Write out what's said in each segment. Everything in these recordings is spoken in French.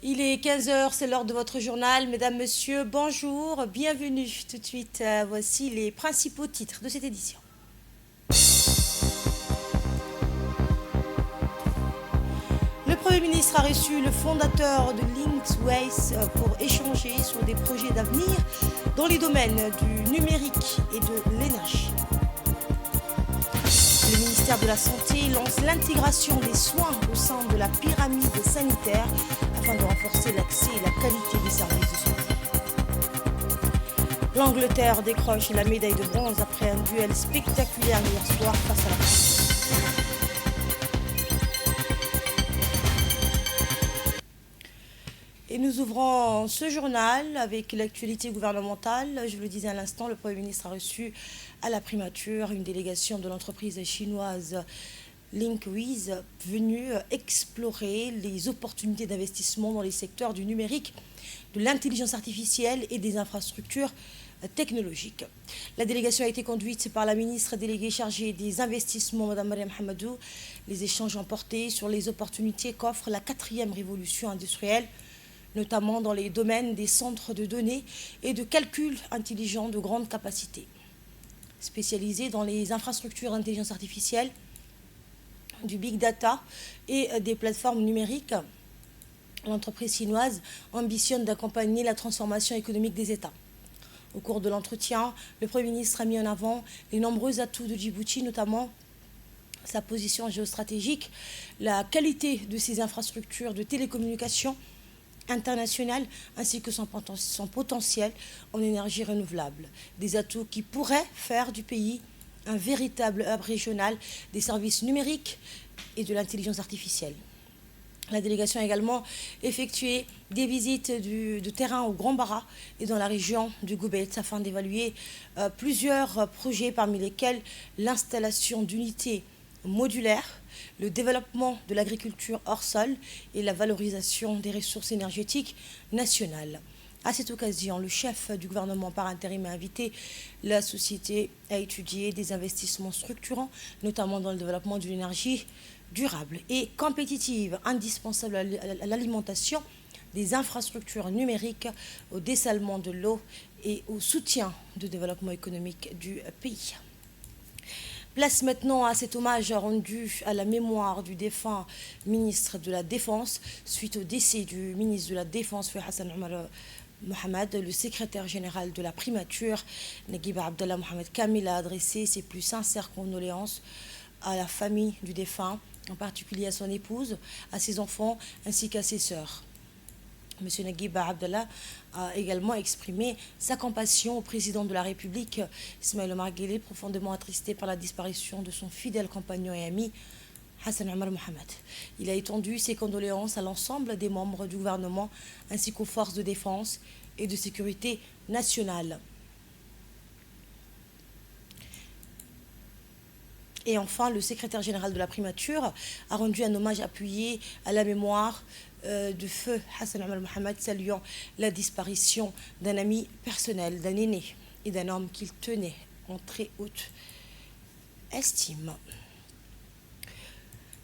Il est 15 heures, c'est l'heure de votre journal. Mesdames, Messieurs, bonjour, bienvenue. Tout de suite, voici les principaux titres de cette édition. Le Premier ministre a reçu le fondateur de Linksways pour échanger sur des projets d'avenir dans les domaines du numérique et de l'énergie. Le ministère de la Santé lance l'intégration des soins au sein de la pyramide sanitaire afin de renforcer l'accès et la qualité des services de santé. L'Angleterre décroche la médaille de bronze après un duel spectaculaire hier soir face à la France. Et nous ouvrons ce journal avec l'actualité gouvernementale. Je vous le disais à l'instant, le Premier ministre a reçu à la primature une délégation de l'entreprise chinoise Linksways venue explorer les opportunités d'investissement dans les secteurs du numérique, de l'intelligence artificielle et des infrastructures technologiques. La délégation a été conduite par la ministre déléguée chargée des investissements, Mme Mariam Hamadou. Les échanges ont porté sur les opportunités qu'offre la 4e révolution industrielle, notamment dans les domaines des centres de données et de calcul intelligent de grande capacité. Spécialisée dans les infrastructures d'intelligence artificielle, du big data et des plateformes numériques, l'entreprise chinoise ambitionne d'accompagner la transformation économique des États. Au cours de l'entretien, le Premier ministre a mis en avant les nombreux atouts de Djibouti, notamment sa position géostratégique, la qualité de ses infrastructures de télécommunications internationales, ainsi que son potentiel en énergie renouvelable. Des atouts qui pourraient faire du pays un véritable hub régional des services numériques et de l'intelligence artificielle. La délégation a également effectué des visites de terrain au Grand Bara et dans la région du Goubet afin d'évaluer plusieurs projets, parmi lesquels l'installation d'unités modulaires, le développement de l'agriculture hors sol et la valorisation des ressources énergétiques nationales. À cette occasion, le chef du gouvernement par intérim a invité la société à étudier des investissements structurants, notamment dans le développement d'une énergie durable et compétitive, indispensable à l'alimentation des infrastructures numériques, au dessalement de l'eau et au soutien du développement économique du pays. Place maintenant à cet hommage rendu à la mémoire du défunt ministre de la Défense suite au décès du ministre de la Défense, Hassan Omar Mohamed. Le secrétaire général de la primature, Naguib Abdallah Mohamed Kamil, a adressé ses plus sincères condoléances à la famille du défunt, en particulier à son épouse, à ses enfants ainsi qu'à ses sœurs. M. Naguib Abdallah a également exprimé sa compassion au président de la République, Ismaël Omar Guelleh, profondément attristé par la disparition de son fidèle compagnon et ami, Hassan Omar Mohamed. Il a étendu ses condoléances à l'ensemble des membres du gouvernement ainsi qu'aux forces de défense et de sécurité nationale. Et enfin, le secrétaire général de la primature a rendu un hommage appuyé à la mémoire de feu Hassan Omar Mohamed, saluant la disparition d'un ami personnel, d'un aîné et d'un homme qu'il tenait en très haute estime.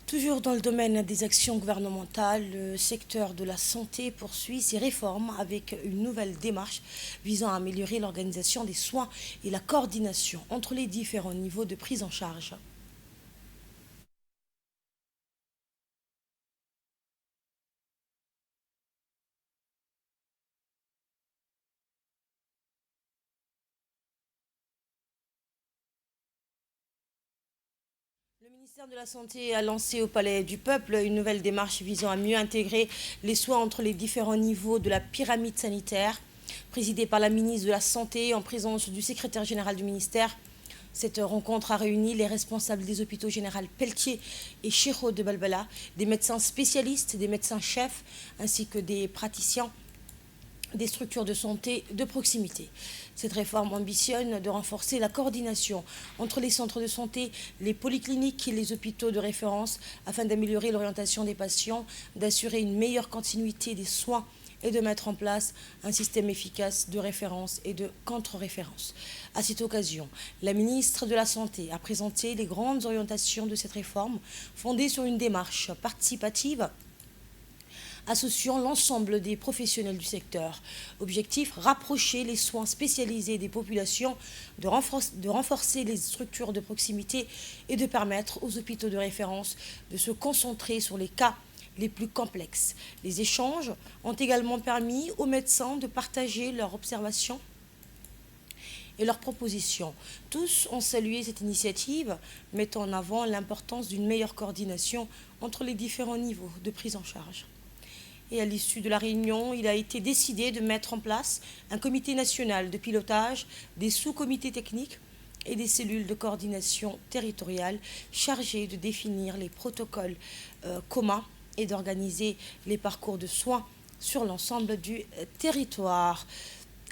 Toujours dans le domaine des actions gouvernementales, le secteur de la santé poursuit ses réformes avec une nouvelle démarche visant à améliorer l'organisation des soins et la coordination entre les différents niveaux de prise en charge. Le ministère de la Santé a lancé au Palais du Peuple une nouvelle démarche visant à mieux intégrer les soins entre les différents niveaux de la pyramide sanitaire, présidée par la ministre de la Santé en présence du secrétaire général du ministère. Cette rencontre a réuni les responsables des hôpitaux généraux Pelletier et Chiro de Balbala, des médecins spécialistes, des médecins chefs, ainsi que des praticiens des structures de santé de proximité. Cette réforme ambitionne de renforcer la coordination entre les centres de santé, les polycliniques et les hôpitaux de référence afin d'améliorer l'orientation des patients, d'assurer une meilleure continuité des soins et de mettre en place un système efficace de référence et de contre-référence. À cette occasion, la ministre de la Santé a présenté les grandes orientations de cette réforme fondée sur une démarche participative associant l'ensemble des professionnels du secteur. Objectif, rapprocher les soins spécialisés des populations, de renforcer les structures de proximité et de permettre aux hôpitaux de référence de se concentrer sur les cas les plus complexes. Les échanges ont également permis aux médecins de partager leurs observations et leurs propositions. Tous ont salué cette initiative, mettant en avant l'importance d'une meilleure coordination entre les différents niveaux de prise en charge. Et à l'issue de la réunion, il a été décidé de mettre en place un comité national de pilotage, des sous-comités techniques et des cellules de coordination territoriale chargées de définir les protocoles communs et d'organiser les parcours de soins sur l'ensemble du territoire.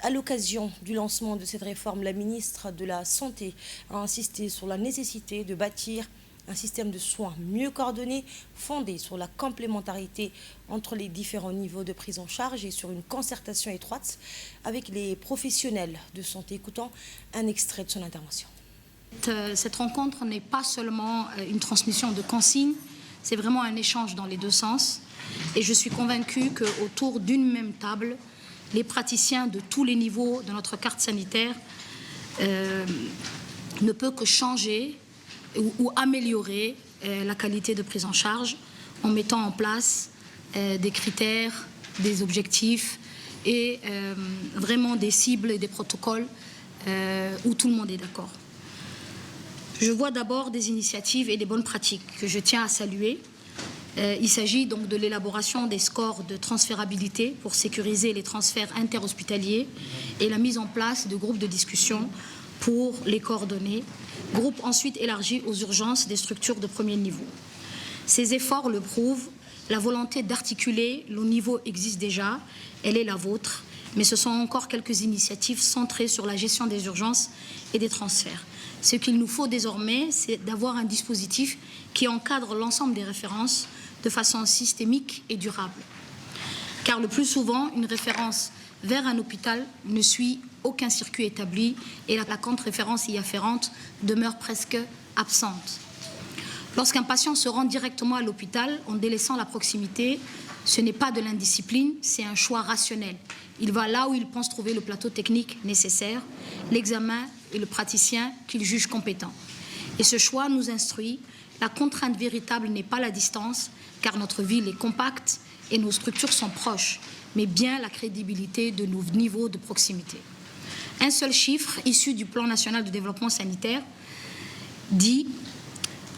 À l'occasion du lancement de cette réforme, la ministre de la Santé a insisté sur la nécessité de bâtir un système de soins mieux coordonné, fondé sur la complémentarité entre les différents niveaux de prise en charge et sur une concertation étroite avec les professionnels de santé. Écoutons un extrait de son intervention. Cette rencontre n'est pas seulement une transmission de consignes, c'est vraiment un échange dans les deux sens. Et je suis convaincue qu'autour d'une même table, les praticiens de tous les niveaux de notre carte sanitaire ne peuvent que changer ou améliorer la qualité de prise en charge en mettant en place des critères, des objectifs et vraiment des cibles et des protocoles où tout le monde est d'accord. Je vois d'abord des initiatives et des bonnes pratiques que je tiens à saluer. Il s'agit donc de l'élaboration des scores de transférabilité pour sécuriser les transferts interhospitaliers et la mise en place de groupes de discussion pour les coordonner, groupes ensuite élargis aux urgences des structures de premier niveau. Ces efforts le prouvent, la volonté d'articuler le niveau existe déjà, elle est la vôtre, mais ce sont encore quelques initiatives centrées sur la gestion des urgences et des transferts. Ce qu'il nous faut désormais, c'est d'avoir un dispositif qui encadre l'ensemble des références de façon systémique et durable. Car le plus souvent, une référence vers un hôpital ne suit aucun circuit établi et la contre-référence y afférente demeure presque absente. Lorsqu'un patient se rend directement à l'hôpital en délaissant la proximité, ce n'est pas de l'indiscipline, c'est un choix rationnel. Il va là où il pense trouver le plateau technique nécessaire, l'examen et le praticien qu'il juge compétent. Et ce choix nous instruit, la contrainte véritable n'est pas la distance, car notre ville est compacte et nos structures sont proches, mais bien la crédibilité de nos niveaux de proximité. Un seul chiffre issu du Plan national de développement sanitaire dit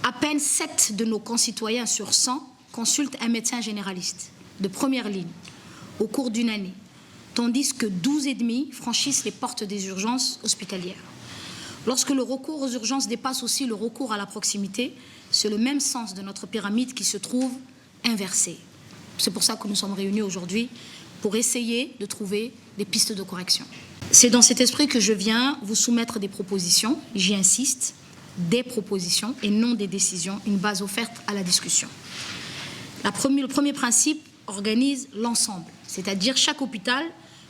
à peine 7 de nos concitoyens sur 100 consultent un médecin généraliste de première ligne au cours d'une année, tandis que 12,5 franchissent les portes des urgences hospitalières. Lorsque le recours aux urgences dépasse aussi le recours à la proximité, c'est le même sens de notre pyramide qui se trouve inversé. C'est pour ça que nous sommes réunis aujourd'hui, pour essayer de trouver des pistes de correction. C'est dans cet esprit que je viens vous soumettre des propositions, j'y insiste, des propositions et non des décisions, une base offerte à la discussion. Le premier principe organise l'ensemble, c'est-à-dire chaque hôpital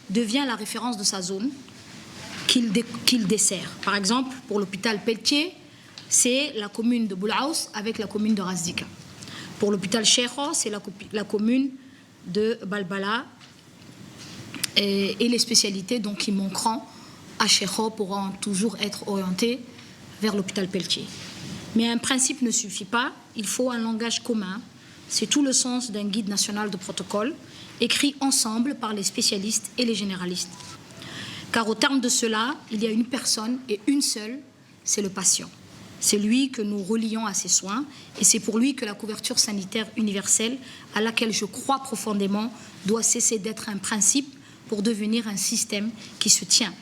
devient la référence de sa zone qu'il dessert. Par exemple, pour l'hôpital Pelletier, c'est la commune de Boulaous avec la commune de Razdika. Pour l'hôpital Cheikho, c'est la commune de Balbala et les spécialités donc, qui manqueront à Cheikho pourront toujours être orientées vers l'hôpital Pelletier. Mais un principe ne suffit pas, il faut un langage commun. C'est tout le sens d'un guide national de protocole écrit ensemble par les spécialistes et les généralistes. Car au terme de cela, il y a une personne et une seule, c'est le patient. C'est lui que nous relions à ses soins et c'est pour lui que la couverture sanitaire universelle, à laquelle je crois profondément, doit cesser d'être un principe pour devenir un système qui se tient.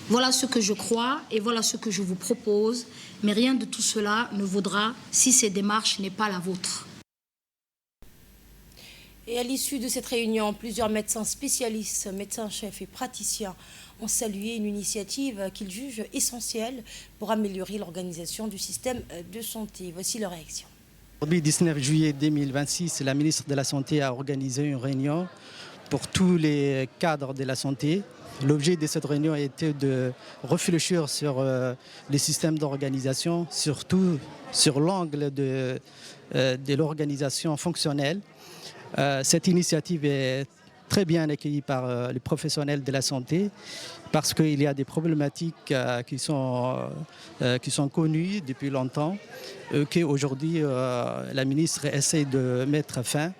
Voilà ce que je crois et voilà ce que je vous propose, mais rien de tout cela ne vaudra si cette démarche n'est pas la vôtre. Et à l'issue de cette réunion, plusieurs médecins spécialistes, médecins-chefs et praticiens ont salué une initiative qu'ils jugent essentielle pour améliorer l'organisation du système de santé. Voici leur réaction. Aujourd'hui, 19 juillet 2026, la ministre de la Santé a organisé une réunion pour tous les cadres de la santé. L'objet de cette réunion était de réfléchir sur les systèmes d'organisation, surtout sur l'angle de l'organisation fonctionnelle. Cette initiative est très bien accueillie par les professionnels de la santé parce qu'il y a des problématiques qui sont connues depuis longtemps qu'aujourd'hui la ministre essaie de mettre fin.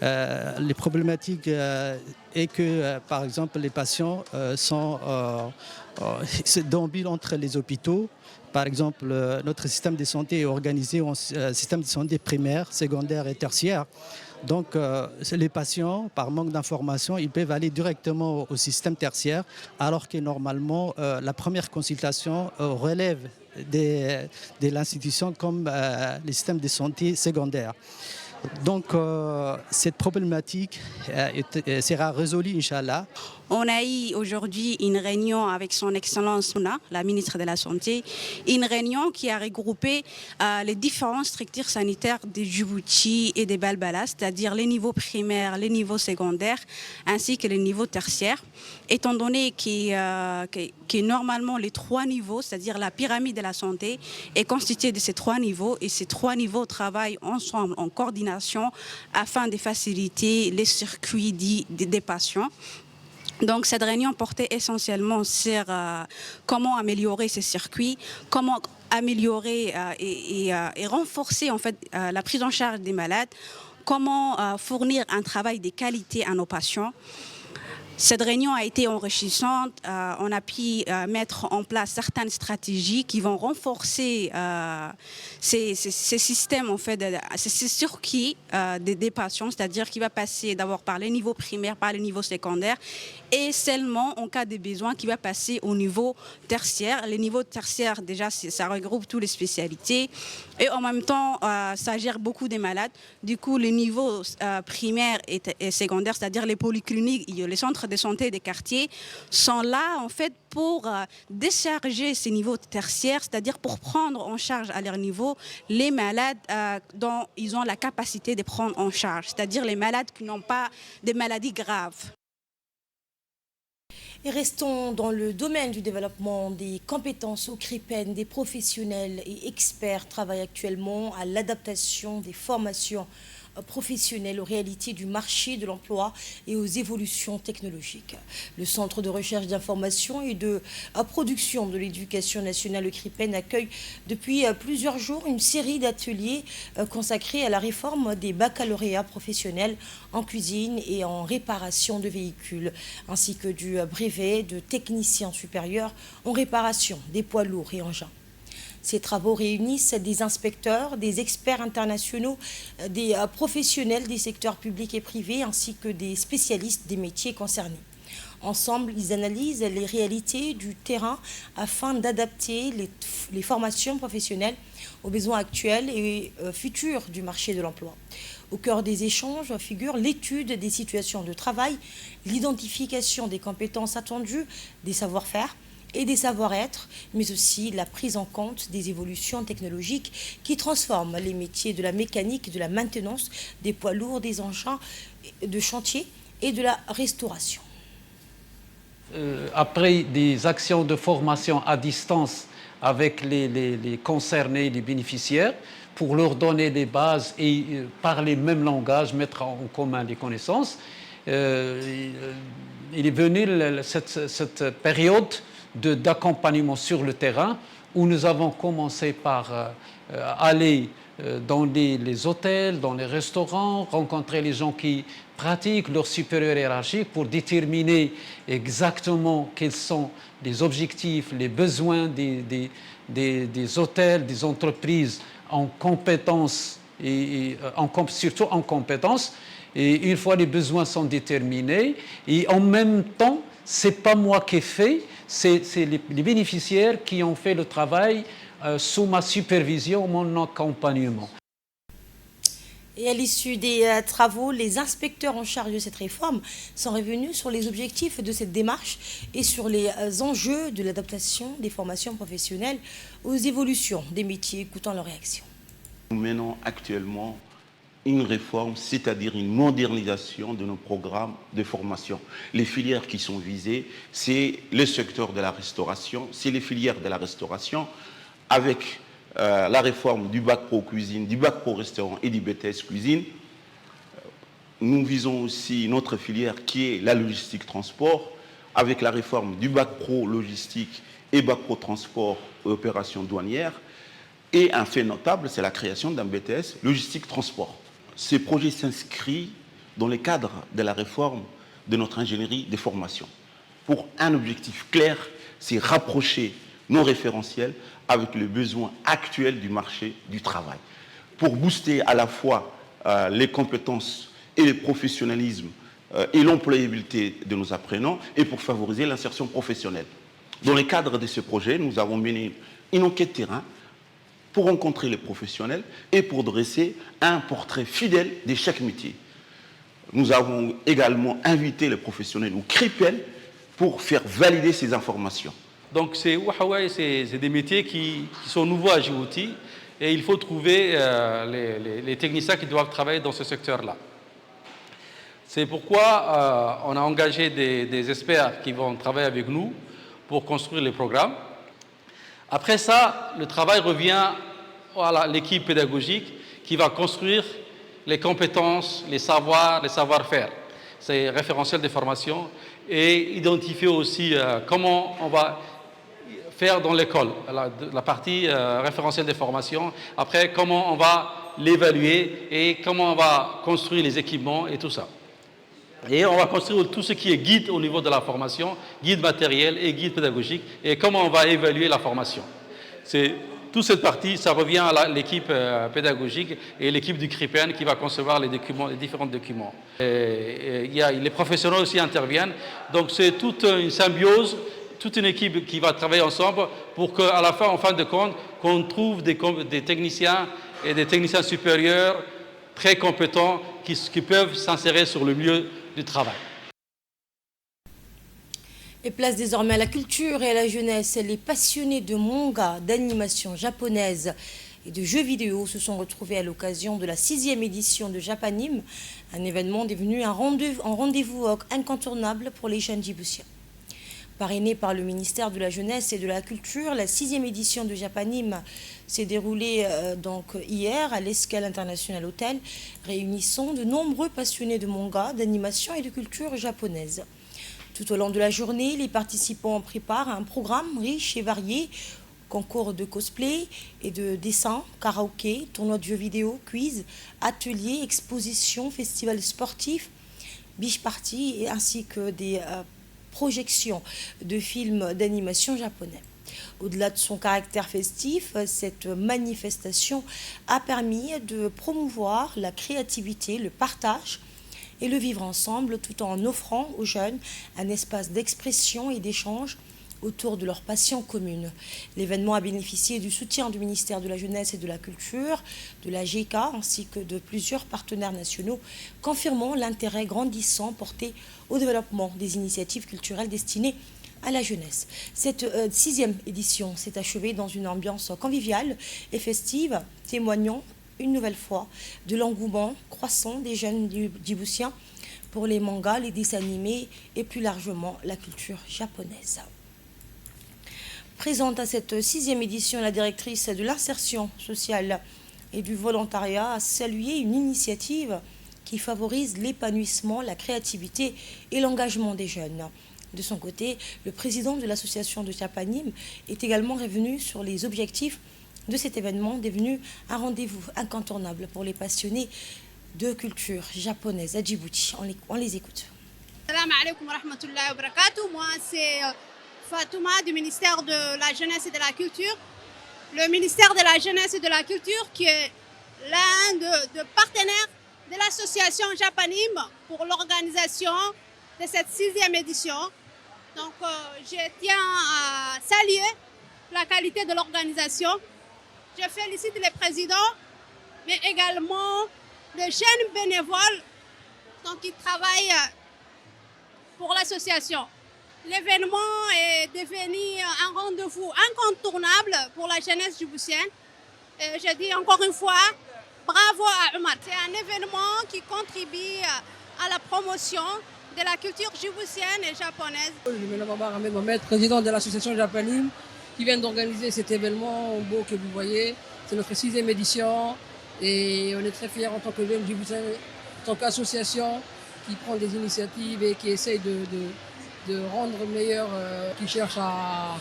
Les problématiques est que, par exemple, les patients déambulent entre les hôpitaux. Par exemple, notre système de santé est organisé en système de santé primaire, secondaire et tertiaire. Donc, les patients, par manque d'information, ils peuvent aller directement au système tertiaire, alors que normalement, la première consultation relève de l'institution comme les systèmes de santé secondaires. Donc, cette problématique sera résolue, Inch'Allah. On a eu aujourd'hui une réunion avec son Excellence Mouna, la ministre de la Santé, une réunion qui a regroupé les différentes structures sanitaires de Djibouti et de Balbala, c'est-à-dire les niveaux primaires, les niveaux secondaires, ainsi que les niveaux tertiaires. Étant donné que normalement les 3 niveaux, c'est-à-dire la pyramide de la santé, est constituée de ces 3 niveaux, et ces 3 niveaux travaillent ensemble en coordination afin de faciliter les circuits des patients. Donc cette réunion portait essentiellement sur comment améliorer ces circuits, comment améliorer et renforcer en fait la prise en charge des malades, comment fournir un travail de qualité à nos patients. Cette réunion a été enrichissante. On a pu mettre en place certaines stratégies qui vont renforcer ces systèmes, en fait, ces circuits des patients, c'est-à-dire qui va passer d'abord par les niveaux primaires, par les niveaux secondaires, et seulement en cas de besoin qui va passer au niveau tertiaire. Les niveaux tertiaires, déjà, ça regroupe toutes les spécialités, et en même temps, ça gère beaucoup des malades. Du coup, les niveaux primaires et secondaires, c'est-à-dire les polycliniques, les centres de santé des quartiers, sont là en fait pour décharger ces niveaux tertiaires, c'est-à-dire pour prendre en charge à leur niveau les malades dont ils ont la capacité de prendre en charge, c'est-à-dire les malades qui n'ont pas des maladies graves. Et restons dans le domaine du développement des compétences au CRIPEN. Des professionnels et experts travaillent actuellement à l'adaptation des formations professionnels aux réalités du marché de l'emploi et aux évolutions technologiques. Le Centre de recherche d'information et de production de l'éducation nationale, le CRIPEN, accueille depuis plusieurs jours une série d'ateliers consacrés à la réforme des baccalauréats professionnels en cuisine et en réparation de véhicules, ainsi que du brevet de technicien supérieur en réparation des poids lourds et engins. Ces travaux réunissent des inspecteurs, des experts internationaux, des professionnels des secteurs publics et privés, ainsi que des spécialistes des métiers concernés. Ensemble, ils analysent les réalités du terrain afin d'adapter les formations professionnelles aux besoins actuels et futurs du marché de l'emploi. Au cœur des échanges figure l'étude des situations de travail, l'identification des compétences attendues, des savoir-faire et des savoir-être, mais aussi la prise en compte des évolutions technologiques qui transforment les métiers de la mécanique, de la maintenance, des poids lourds, des engins de chantier et de la restauration. Après des actions de formation à distance avec les concernés, les bénéficiaires, pour leur donner des bases et parler le même langage, mettre en commun les connaissances, il est venu cette période d'accompagnement sur le terrain où nous avons commencé par aller dans les hôtels, dans les restaurants, rencontrer les gens qui pratiquent leur supérieur hiérarchique pour déterminer exactement quels sont les objectifs, les besoins des hôtels, des entreprises en compétences et surtout en compétences. Et une fois les besoins sont déterminés, et en même temps, ce n'est pas moi qui ai fait, c'est les bénéficiaires qui ont fait le travail sous ma supervision, mon accompagnement. Et à l'issue des travaux, les inspecteurs en charge de cette réforme sont revenus sur les objectifs de cette démarche et sur les enjeux de l'adaptation des formations professionnelles aux évolutions des métiers. Écoutons leurs réactions. Nous menons actuellement une réforme, c'est-à-dire une modernisation de nos programmes de formation. Les filières qui sont visées, c'est le secteur de la restauration, c'est les filières de la restauration avec la réforme du bac pro cuisine, du bac pro restaurant et du BTS cuisine. nous visons aussi une autre filière qui est la logistique transport, avec la réforme du bac pro logistique et bac pro transport et opérations douanières. Et un fait notable, c'est la création d'un BTS logistique transport. Ce projet s'inscrit dans le cadre de la réforme de notre ingénierie des formations, pour un objectif clair, c'est rapprocher nos référentiels avec les besoins actuels du marché du travail, pour booster à la fois les compétences et le professionnalisme et l'employabilité de nos apprenants, et pour favoriser l'insertion professionnelle. Dans le cadre de ce projet, nous avons mené une enquête terrain pour rencontrer les professionnels et pour dresser un portrait fidèle de chaque métier. Nous avons également invité les professionnels ou CRIPEL pour faire valider ces informations. Donc c'est des métiers qui sont nouveaux à Djibouti et il faut trouver les techniciens qui doivent travailler dans ce secteur-là. C'est pourquoi on a engagé des experts qui vont travailler avec nous pour construire les programmes. Après ça, le travail revient à l'équipe pédagogique qui va construire les compétences, les savoirs, les savoir-faire. C'est référentiel de formation et identifier aussi comment on va faire dans l'école, la partie référentiel de formation. Après, comment on va l'évaluer et comment on va construire les équipements et tout ça. Et on va construire tout ce qui est guide au niveau de la formation, guide matériel et guide pédagogique, et comment on va évaluer la formation. Toute cette partie, ça revient à l'équipe pédagogique et l'équipe du CRIPEN qui va concevoir les différents documents. Les professionnels aussi interviennent, donc c'est toute une symbiose, toute une équipe qui va travailler ensemble pour qu'à la fin, en fin de compte, qu'on trouve des techniciens et des techniciens supérieurs très compétents qui peuvent s'insérer sur le milieu du travail. Et place désormais à la culture et à la jeunesse. Les passionnés de manga, d'animation japonaise et de jeux vidéo se sont retrouvés à l'occasion de la 6e édition de Japanime, un événement devenu un rendez-vous incontournable pour les jeunes djiboutiens. Parrainée par le ministère de la Jeunesse et de la Culture, la 6e édition de Japanime s'est déroulée hier à l'Escale International Hotel, réunissant de nombreux passionnés de manga, d'animation et de culture japonaise. Tout au long de la journée, les participants ont pris part à un programme riche et varié, concours de cosplay et de dessin, karaoké, tournois de jeux vidéo, quiz, ateliers, expositions, festivals sportifs, beach party ainsi que des projections de films d'animation japonais. Au-delà de son caractère festif, cette manifestation a permis de promouvoir la créativité, le partage et le vivre ensemble, tout en offrant aux jeunes un espace d'expression et d'échange autour de leur passion commune. L'événement a bénéficié du soutien du ministère de la Jeunesse et de la Culture, de la GK ainsi que de plusieurs partenaires nationaux, confirmant l'intérêt grandissant porté au développement des initiatives culturelles destinées à la jeunesse. Cette 6e édition s'est achevée dans une ambiance conviviale et festive, témoignant une nouvelle fois de l'engouement croissant des jeunes djiboutiens pour les mangas, les dessins animés et plus largement la culture japonaise. Présente à cette 6e édition, la directrice de l'insertion sociale et du volontariat a salué une initiative qui favorise l'épanouissement, la créativité et l'engagement des jeunes. De son côté, le président de l'association de Japanime est également revenu sur les objectifs de cet événement devenu un rendez-vous incontournable pour les passionnés de culture japonaise à Djibouti. On les écoute. Salam alaikum wa rahmatullahi wa barakatuh. Moi, c'est Fatouma du ministère de la Jeunesse et de la Culture. Le ministère de la Jeunesse et de la Culture qui est l'un de partenaires de l'association Japanime pour l'organisation de cette 6e édition. Donc, je tiens à saluer la qualité de l'organisation. Je félicite les présidents, mais également les jeunes bénévoles qui travaillent pour l'association. L'événement est devenu un rendez-vous incontournable pour la jeunesse djiboutienne. Je dis encore une fois, bravo à Omar. C'est un événement qui contribue à la promotion de la culture djiboutienne et japonaise. Je m'appelle Ahmed Mohamed, président de l'association Japanime, qui vient d'organiser cet événement beau que vous voyez. C'est notre 6e édition et on est très fiers en tant que jeunes djiboutiens tant qu'association qui prend des initiatives et qui essaye de rendre meilleur, qui cherche à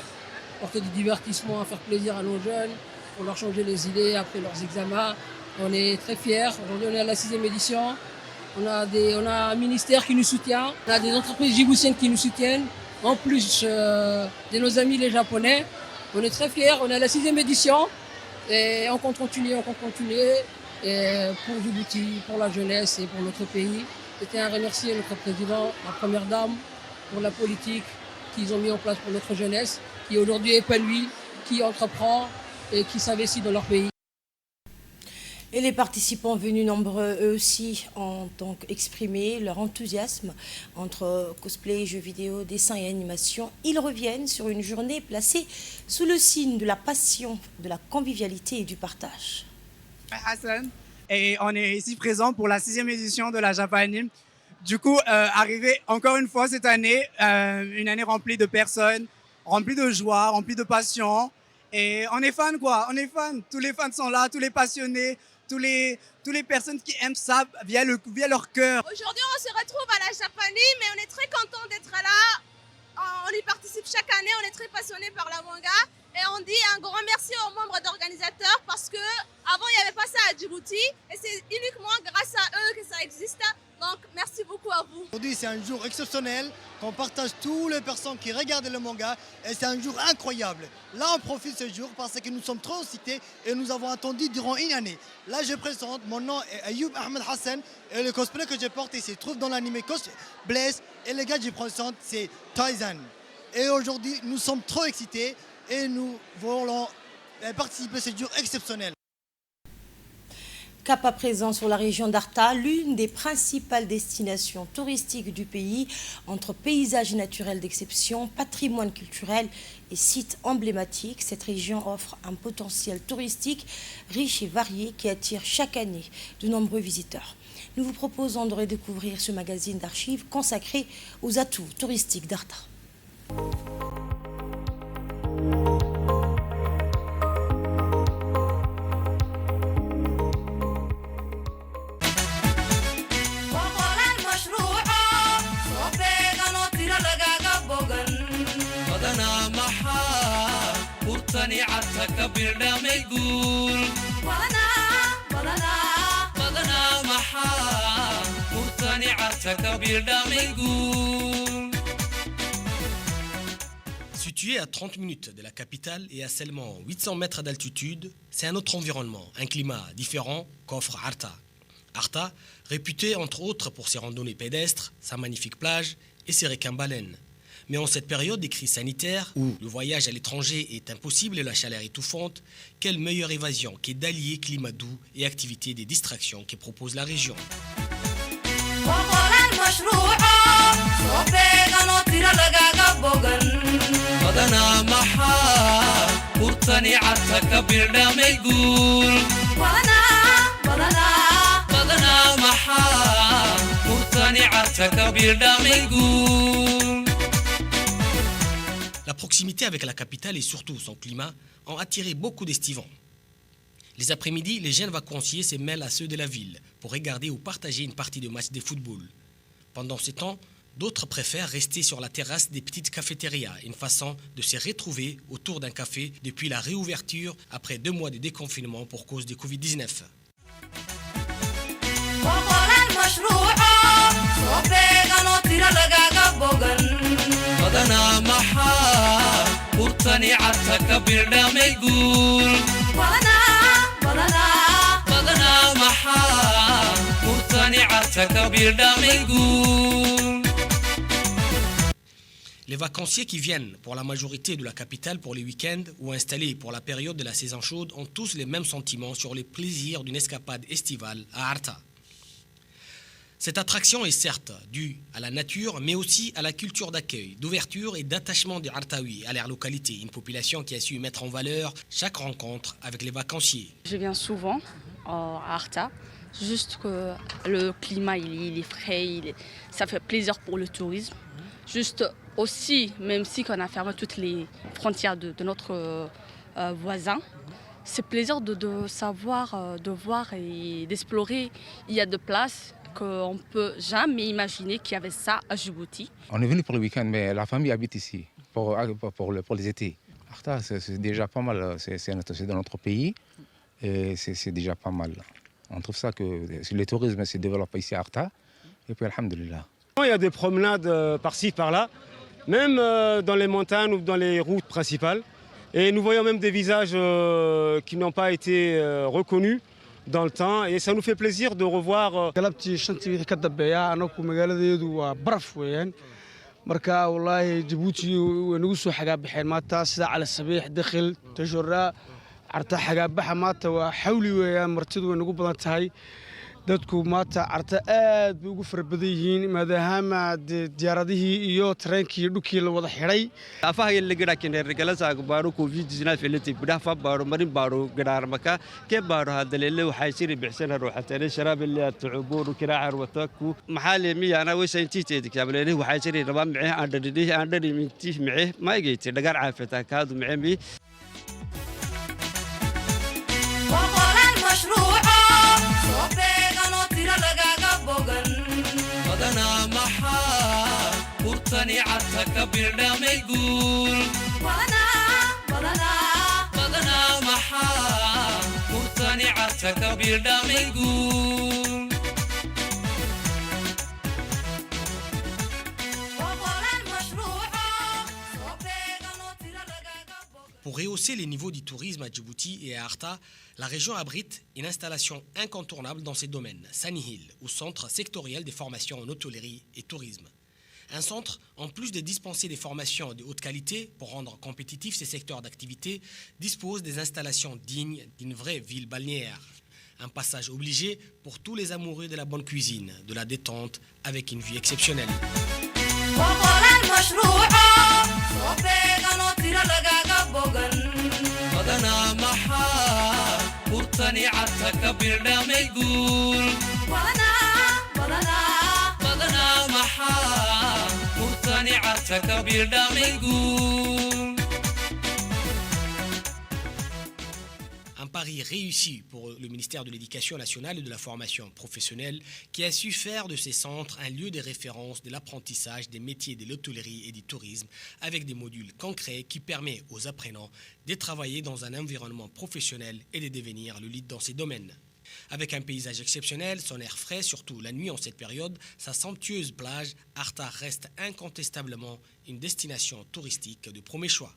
porter du divertissement, à faire plaisir à nos jeunes, pour leur changer les idées après leurs examens. On est très fiers. Aujourd'hui, on est à la 6e édition. On a un ministère qui nous soutient. On a des entreprises djiboutiennes qui nous soutiennent. En plus de nos amis les Japonais. On est très fiers. On est à la 6e édition. Et on compte continuer. Et pour Djibouti, pour la jeunesse et pour notre pays. C'était à remercier notre président, la première dame, pour la politique qu'ils ont mis en place pour notre jeunesse, qui aujourd'hui est épanouie, qui entreprend et qui s'investit dans leur pays. Et les participants venus nombreux, eux aussi, ont donc exprimé leur enthousiasme entre cosplay, jeux vidéo, dessin et animation. Ils reviennent sur une journée placée sous le signe de la passion, de la convivialité et du partage. Hassan, et on est ici présent pour la 6e édition de la Japanime. Du coup, arrivé encore une fois cette année, une année remplie de personnes, remplie de joie, remplie de passion. Et on est fans, quoi, on est fans. Tous les fans sont là, tous les passionnés, tous les personnes qui aiment ça via leur cœur. Aujourd'hui, on se retrouve à la Japanime et on est très content d'être là. On y participe chaque année, on est très passionné par la manga. Et on dit un grand merci aux membres d'organisateurs parce que avant il n'y avait pas ça à Djibouti et c'est uniquement grâce à eux que ça existe. Donc merci beaucoup à vous. Aujourd'hui c'est un jour exceptionnel qu'on partage toutes les personnes qui regardent le manga et c'est un jour incroyable. Là on profite ce jour parce que nous sommes trop cités et nous avons attendu durant une année. Là je présente, mon nom est Ayoub Ahmed Hassan et le cosplay que j'ai porté se trouve dans l'anime Blaze et le gars que je présente c'est Taizan. Et aujourd'hui nous sommes trop excités. Et nous voulons participer à ce jour exceptionnel. Cap à présent sur la région d'Arta, l'une des principales destinations touristiques du pays, entre paysages naturels d'exception, patrimoine culturel et sites emblématiques. Cette région offre un potentiel touristique riche et varié qui attire chaque année de nombreux visiteurs. Nous vous proposons de redécouvrir ce magazine d'archives consacré aux atouts touristiques d'Arta. Situé à 30 minutes de la capitale et à seulement 800 mètres d'altitude, c'est un autre environnement, un climat différent qu'offre Arta. Arta, réputé entre autres pour ses randonnées pédestres, sa magnifique plage et ses requins-baleines. Mais en cette période des crises sanitaires, où le voyage à l'étranger est impossible et la chaleur étouffante, quelle meilleure évasion qu'est d'allier climat doux et activités des distractions que propose la région. La proximité avec la capitale et surtout son climat ont attiré beaucoup d'estivants. Les après-midi, les jeunes vacanciers se mêlent à ceux de la ville pour regarder ou partager une partie de match de football. Pendant ce temps, d'autres préfèrent rester sur la terrasse des petites cafétérias, une façon de se retrouver autour d'un café depuis la réouverture après 2 mois de déconfinement pour cause de Covid-19. Les vacanciers qui viennent pour la majorité de la capitale pour les week-ends ou installés pour la période de la saison chaude ont tous les mêmes sentiments sur les plaisirs d'une escapade estivale à Arta. Cette attraction est certes due à la nature, mais aussi à la culture d'accueil, d'ouverture et d'attachement des Artaouis à leur localité, une population qui a su mettre en valeur chaque rencontre avec les vacanciers. Je viens souvent à Arta, juste que le climat il est frais, ça fait plaisir pour le tourisme. Juste aussi, même si on a fermé toutes les frontières de notre voisin, c'est plaisir de savoir, de voir et d'explorer. Il y a de place. qu'on ne peut jamais imaginer qu'il y avait ça à Djibouti. On est venu pour le week-end, mais la famille habite ici pour les étés. Arta, c'est déjà pas mal, c'est dans notre pays et c'est déjà pas mal. On trouve ça que le tourisme se développe ici à Arta et puis alhamdulillah. Il y a des promenades par-ci, par-là, même dans les montagnes ou dans les routes principales. Et nous voyons même des visages qui n'ont pas été reconnus dans le temps et ça nous fait plaisir de revoir. marka wallahi Djibouti way nagu soo xagaa baxeen maanta sida Cali Sabiix dakhil Tashura Arta xagaa baxa maanta waa xawli weeyaan martidu way nagu badan tahay dadku maanta Arta aad ugu farbadan yihiin maadaama diyaaradihii iyo tareenkii dhulkii la wada xiray afaha la gira keenay regalasa baro covid-19 filati bidafa baro marin baro garaar maka ke baro hadalele waxay siri bixsan ruuxateen sharaab ilaa tuubur kiraacar wataku maxal miyana way sayntiiteed kaableene waxay siri rabaa micee aan dhadhidii mintii micee ma eegaytay dhagar caafita kaadu micee بدنا محا قرطني عرتك بردام يقول بدنا محا قرطني عرتك بردام يقول Pour rehausser les niveaux du tourisme à Djibouti et à Arta, la région abrite une installation incontournable dans ces domaines, Sani Hill, ou centre sectoriel des formations en hôtellerie et tourisme. Un centre, en plus de dispenser des formations de haute qualité pour rendre compétitifs ces secteurs d'activité, dispose des installations dignes d'une vraie ville balnéaire. Un passage obligé pour tous les amoureux de la bonne cuisine, de la détente, avec une vue exceptionnelle. بدنا محا قرطني عرتك بردام يقول بدنا محا قرطني عرتك بردام يقول. Un pari réussi pour le ministère de l'Éducation nationale et de la formation professionnelle qui a su faire de ces centres un lieu de référence de l'apprentissage des métiers de l'hôtellerie et du tourisme avec des modules concrets qui permettent aux apprenants de travailler dans un environnement professionnel et de devenir le lead dans ces domaines. Avec un paysage exceptionnel, son air frais, surtout la nuit en cette période, sa somptueuse plage, Arta reste incontestablement une destination touristique de premier choix.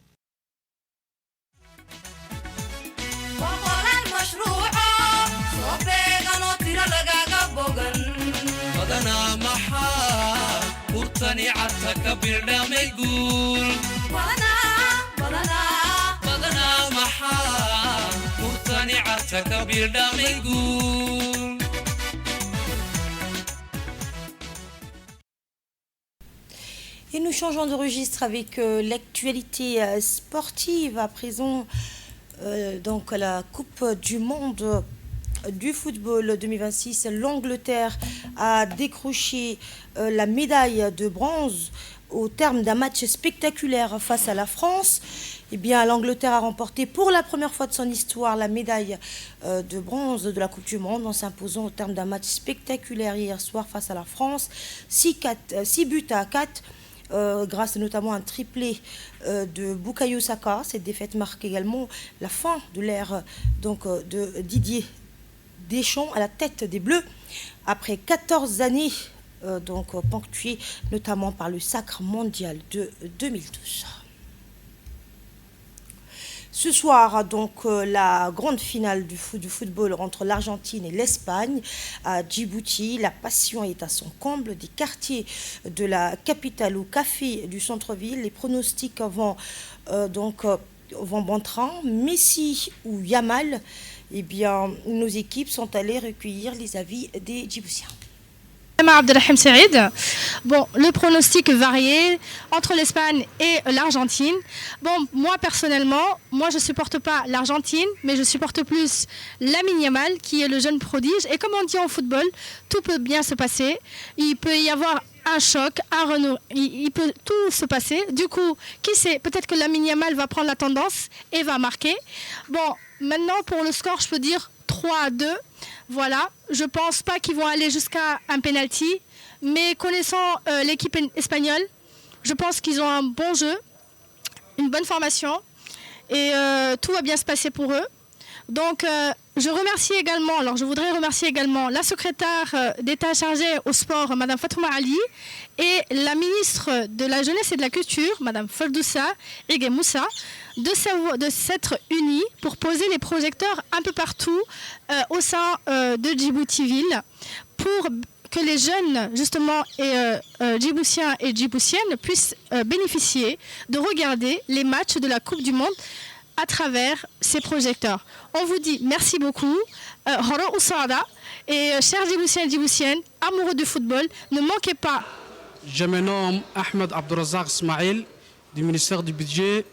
بدنا محا قرطني عرتك بردام يقول بدنا محا قرطني عرتك بردام يقول. Et nous changeons de registre avec l'actualité sportive à présent. Donc la Coupe du Monde du football 2026, l'Angleterre a décroché la médaille de bronze au terme d'un match spectaculaire face à la France. Eh bien, l'Angleterre a remporté pour la première fois de son histoire la médaille de bronze de la Coupe du Monde en s'imposant au terme d'un match spectaculaire hier soir face à la France, 6 buts à 4. Grâce notamment à un triplé de Bukayo Saka. Cette défaite marque également la fin de l'ère de Didier Deschamps à la tête des Bleus après 14 années ponctuées notamment par le sacre mondial de 2012. Ce soir, la grande finale du football entre l'Argentine et l'Espagne à Djibouti. La passion est à son comble des quartiers de la capitale au café du centre-ville. Les pronostics vont bon train. Messi ou Yamal, eh bien, nos équipes sont allées recueillir les avis des Djiboutiens. Abdelrahim Saïd. Bon, le pronostic varié entre l'Espagne et l'Argentine. Bon, moi personnellement, je ne supporte pas l'Argentine, mais je supporte plus Lamine Yamal, qui est le jeune prodige. Et comme on dit en football, tout peut bien se passer. Il peut y avoir un choc, il peut tout se passer. Du coup, qui sait, peut-être que Lamine Yamal va prendre la tendance et va marquer. Bon, maintenant pour le score, je peux dire 3-2. Voilà, je ne pense pas qu'ils vont aller jusqu'à un penalty, mais connaissant l'équipe espagnole, je pense qu'ils ont un bon jeu, une bonne formation et tout va bien se passer pour eux. Donc je voudrais remercier également la secrétaire d'État chargée au sport, Madame Fatouma Ali, et la ministre de la Jeunesse et de la Culture, Madame Ferdoussa Ege Moussa, de s'être unis pour poser les projecteurs un peu partout au sein de Djibouti-Ville pour que les jeunes, justement, djiboutiens et djiboutiennes puissent bénéficier de regarder les matchs de la Coupe du Monde à travers ces projecteurs. On vous dit merci beaucoup, Horo Oussada, et chers djiboutiens et djiboutiennes, amoureux du football, ne manquez pas. Je me nomme Ahmed Abdourazak Ismail du ministère du Budget.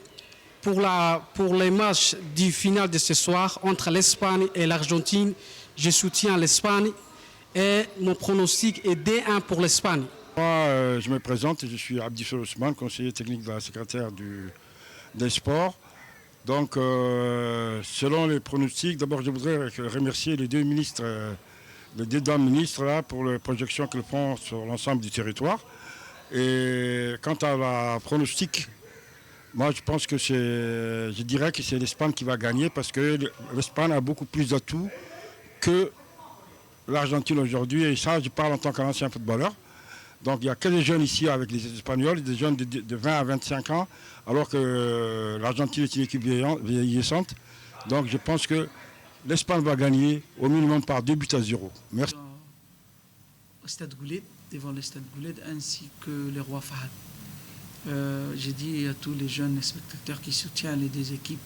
Pour les matchs du final de ce soir entre l'Espagne et l'Argentine, je soutiens l'Espagne et mon pronostic est 2-1 pour l'Espagne. Moi, je me présente, je suis Abdi Ousmane, conseiller technique de la secrétaire des sports. Donc, selon les pronostics, d'abord je voudrais remercier les deux ministres, les deux dames ministres là, pour les projections qu'elles font sur l'ensemble du territoire. Et quant à la pronostic, moi je pense que je dirais que c'est l'Espagne qui va gagner parce que l'Espagne a beaucoup plus d'atouts que l'Argentine aujourd'hui. Et ça, je parle en tant qu'ancien footballeur. Donc il n'y a que des jeunes ici avec les Espagnols, des jeunes de 20 à 25 ans, alors que l'Argentine est une équipe vieillissante. Donc je pense que l'Espagne va gagner au minimum par 2-0. Merci. Au Stade Goulet, devant le Stade Goulet, ainsi que le roi Fahad. J'ai dit à tous les jeunes spectateurs qui soutiennent les deux équipes,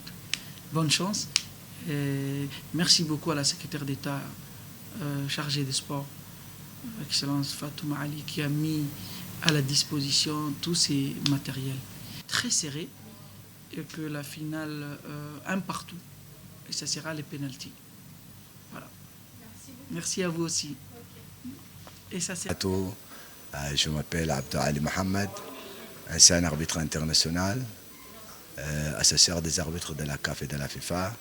bonne chance. Et merci beaucoup à la secrétaire d'État chargée des sports, Excellence Fatouma Ali, qui a mis à la disposition tous ces matériels. Très serré, et que la finale, un partout, et ça sera les pénaltys. Voilà. Merci à vous aussi. Et ça c'est... Je m'appelle Abdou Ali Mohamed, ancien arbitre international, assesseur des arbitres de la CAF et de la FIFA.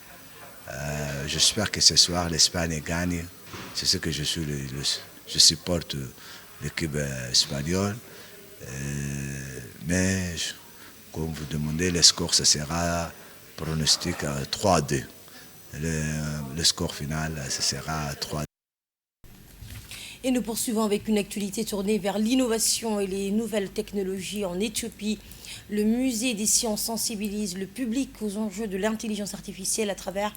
J'espère que ce soir l'Espagne gagne. C'est ce que je suis. Je supporte l'équipe espagnole. Mais comme vous demandez, le score, ce sera pronostic 3-2. Le score final, ce sera 3-2. Et nous poursuivons avec une actualité tournée vers l'innovation et les nouvelles technologies en Éthiopie. Le musée des sciences sensibilise le public aux enjeux de l'intelligence artificielle à travers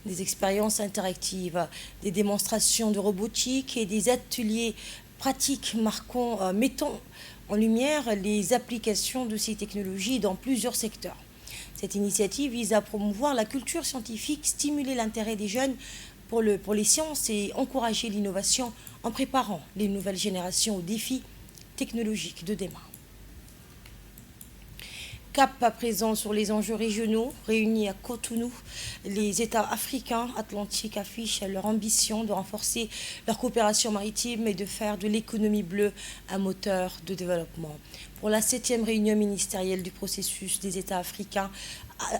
des expériences interactives, des démonstrations de robotique et des ateliers pratiques mettant en lumière les applications de ces technologies dans plusieurs secteurs. Cette initiative vise à promouvoir la culture scientifique, stimuler l'intérêt des jeunes pour les sciences et encourager l'innovation en préparant les nouvelles générations aux défis technologiques de demain. Cap à présent sur les enjeux régionaux réunis à Cotonou. Les États africains atlantiques affichent leur ambition de renforcer leur coopération maritime et de faire de l'économie bleue un moteur de développement. Pour la 7e réunion ministérielle du processus des États africains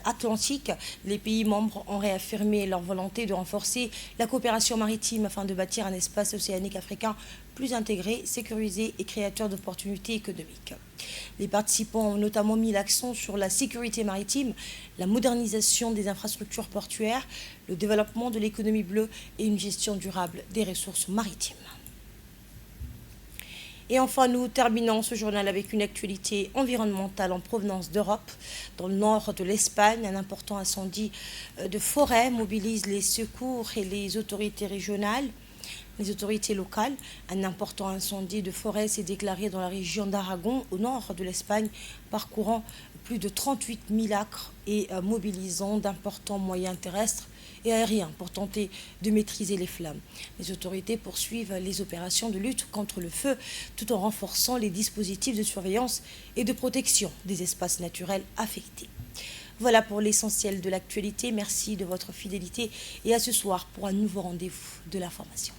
atlantiques, les pays membres ont réaffirmé leur volonté de renforcer la coopération maritime afin de bâtir un espace océanique africain plus intégré, sécurisé et créateur d'opportunités économiques. Les participants ont notamment mis l'accent sur la sécurité maritime, la modernisation des infrastructures portuaires, le développement de l'économie bleue et une gestion durable des ressources maritimes. Et enfin, nous terminons ce journal avec une actualité environnementale en provenance d'Europe. Dans le nord de l'Espagne, un important incendie de forêt mobilise les secours et les autorités régionales. Les autorités locales, un important incendie de forêt s'est déclaré dans la région d'Aragon, au nord de l'Espagne, parcourant plus de 38 000 acres et mobilisant d'importants moyens terrestres et aériens pour tenter de maîtriser les flammes. Les autorités poursuivent les opérations de lutte contre le feu tout en renforçant les dispositifs de surveillance et de protection des espaces naturels affectés. Voilà pour l'essentiel de l'actualité. Merci de votre fidélité et à ce soir pour un nouveau rendez-vous de l'information.